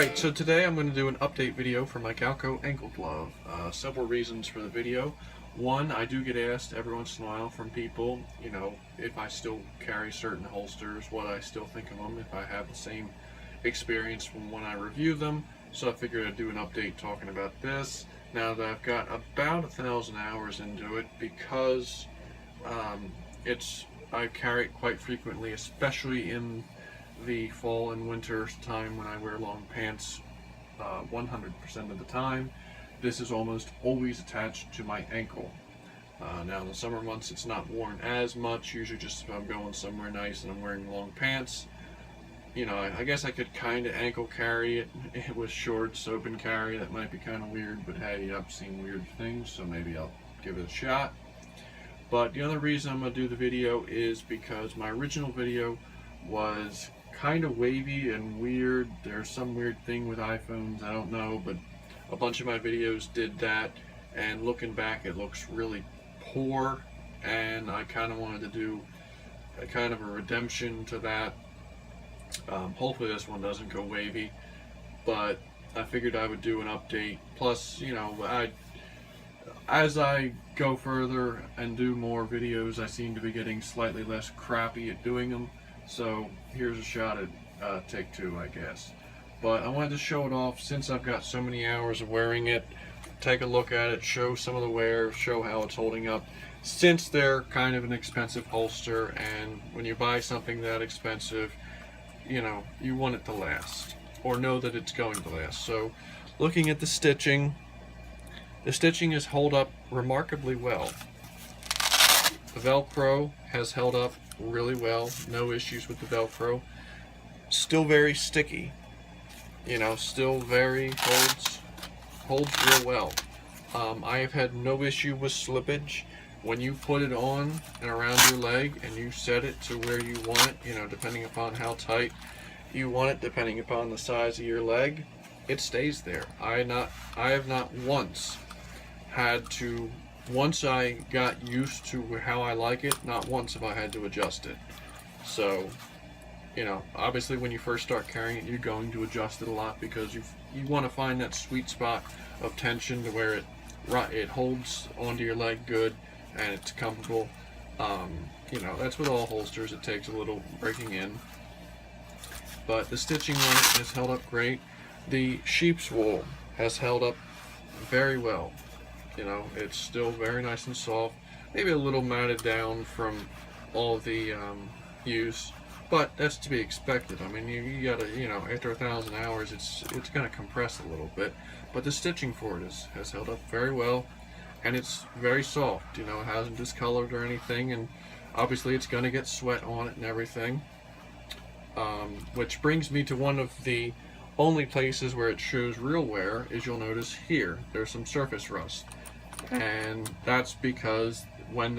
Alright, so today I'm going to do an update video for my Galco ankle glove. Several reasons for the video. One, I do get asked every once in a while from people, if I still carry certain holsters, what I still think of them, if I have the same experience from when I review them. So I figured I'd do an update talking about this. Now that I've got about 1,000 hours into it, because I carry it quite frequently, especially in the fall and winter time when I wear long pants 100% of the time. This is almost always attached to my ankle. Now in the summer months it's not worn as much, usually just if I'm going somewhere nice and I'm wearing long pants. I guess I could kind of ankle carry it with shorts, open carry. That might be kind of weird, but hey, I've seen weird things, so maybe I'll give it a shot. But the other reason I'm going to do the video is because my original video was kind of wavy and weird. There's some weird thing with iPhones, I don't know, but a bunch of my videos did that, and looking back it looks really poor, and I kind of wanted to do a kind of a redemption to that. Hopefully this one doesn't go wavy, but I figured I would do an update. Plus, as I go further and do more videos, I seem to be getting slightly less crappy at doing them. So here's a shot at take two, I guess. But I wanted to show it off since I've got so many hours of wearing it. Take a look at it, show some of the wear, show how it's holding up. Since they're kind of an expensive holster, and when you buy something that expensive, you want it to last, or know that it's going to last. So looking at the stitching has held up remarkably well. The Velcro has held up really well, no issues with the Velcro. Still very sticky, still very holds real well. I have had no issue with slippage. When you put it on and around your leg and you set it to where you want it, depending upon how tight you want it, depending upon the size of your leg, it stays there. I have not once had to, once I got used to how I like it, not once have I had to adjust it. So, obviously when you first start carrying it, you're going to adjust it a lot, because you want to find that sweet spot of tension to where it holds onto your leg good and it's comfortable. That's with all holsters, it takes a little breaking in. But the stitching on it has held up great. The sheep's wool has held up very well. It's still very nice and soft, maybe a little matted down from all the use, but that's to be expected. I mean, you gotta, after 1,000 hours, it's gonna compress a little bit, but the stitching for it has held up very well, and it's very soft. It hasn't discolored or anything, and obviously it's gonna get sweat on it and everything. Which brings me to one of the only places where it shows real wear. Is you'll notice here there's some surface rust, and that's because when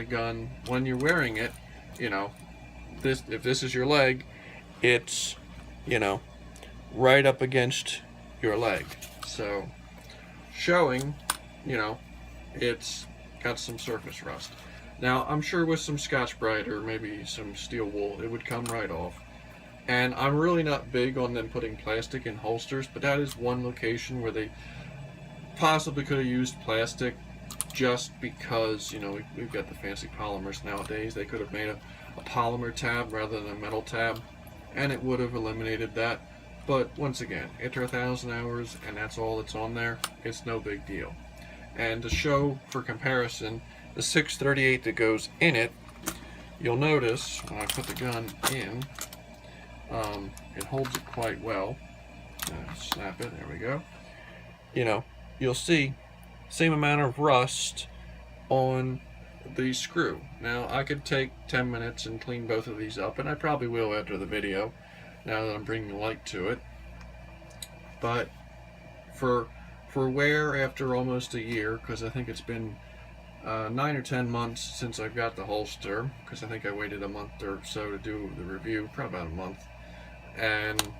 you're wearing it, if this is your leg, it's right up against your leg, so showing it's got some surface rust. Now I'm sure with some Scotch-Brite or maybe some steel wool it would come right off. And I'm really not big on them putting plastic in holsters, but that is one location where they possibly could have used plastic, just because we've got the fancy polymers nowadays. They could have made a polymer tab rather than a metal tab, and it would have eliminated that. But once again, after 1,000 hours and that's all that's on there, it's no big deal. And to show for comparison, the 638 that goes in it, you'll notice when I put the gun in, it holds it quite well. Snap it, there we go. You'll see same amount of rust on the screw. Now I could take 10 minutes and clean both of these up, and I probably will after the video, now that I'm bringing the light to it. But for wear after almost a year, because I think it's been 9 or 10 months since I've got the holster, because I think I waited a month or so to do the review, probably about a month. And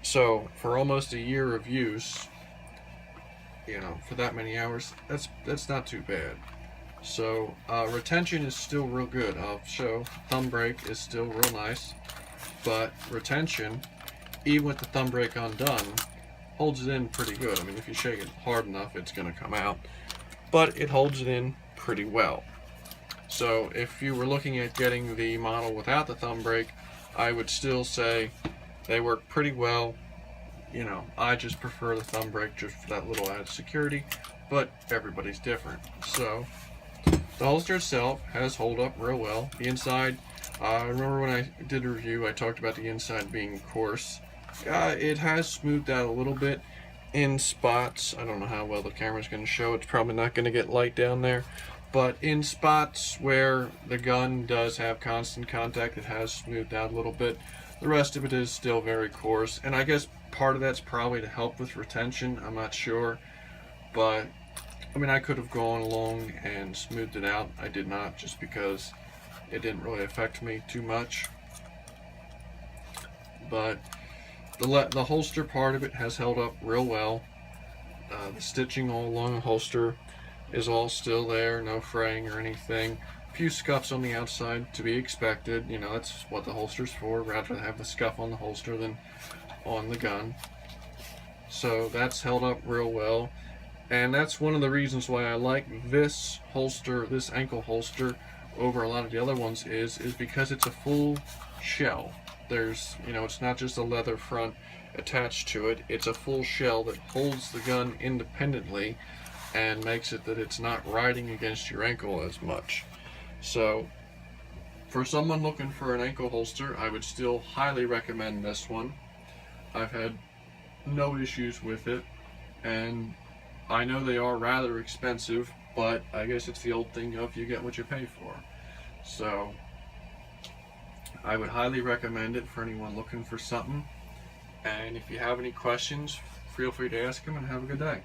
so for almost a year of use, for that many hours, that's not too bad. So retention is still real good. I'll show thumb brake is still real nice, but retention even with the thumb brake undone, holds it in pretty good. I mean, if you shake it hard enough, it's going to come out, but it holds it in pretty well. So if you were looking at getting the model without the thumb brake, I would still say they work pretty well. You know, I just prefer the thumb brake just for that little added security, but everybody's different. So the holster itself has held up real well. The inside, I remember when I did a review, I talked about the inside being coarse. It has smoothed out a little bit in spots. I don't know how well the camera's going to show. It's probably not going to get light down there. But in spots where the gun does have constant contact, it has smoothed out a little bit. The rest of it is still very coarse. And I guess part of that's probably to help with retention. I'm not sure. But, I mean, I could have gone along and smoothed it out. I did not, just because it didn't really affect me too much. But the holster part of it has held up real well. The stitching all along the holster is all still there, no fraying or anything. A few scuffs on the outside to be expected. You know, that's what the holster's for. Rather have the scuff on the holster than on the gun. So that's held up real well. And that's one of the reasons why I like this holster, this ankle holster, over a lot of the other ones is because it's a full shell. There's, you know, it's not just a leather front attached to it. It's a full shell that holds the gun independently and makes it that it's not riding against your ankle as much. So for someone looking for an ankle holster, I would still highly recommend this one. I've had no issues with it, and I know they are rather expensive, but I guess it's the old thing of you get what you pay for. So I would highly recommend it for anyone looking for something. And if you have any questions, feel free to ask them, and have a good day.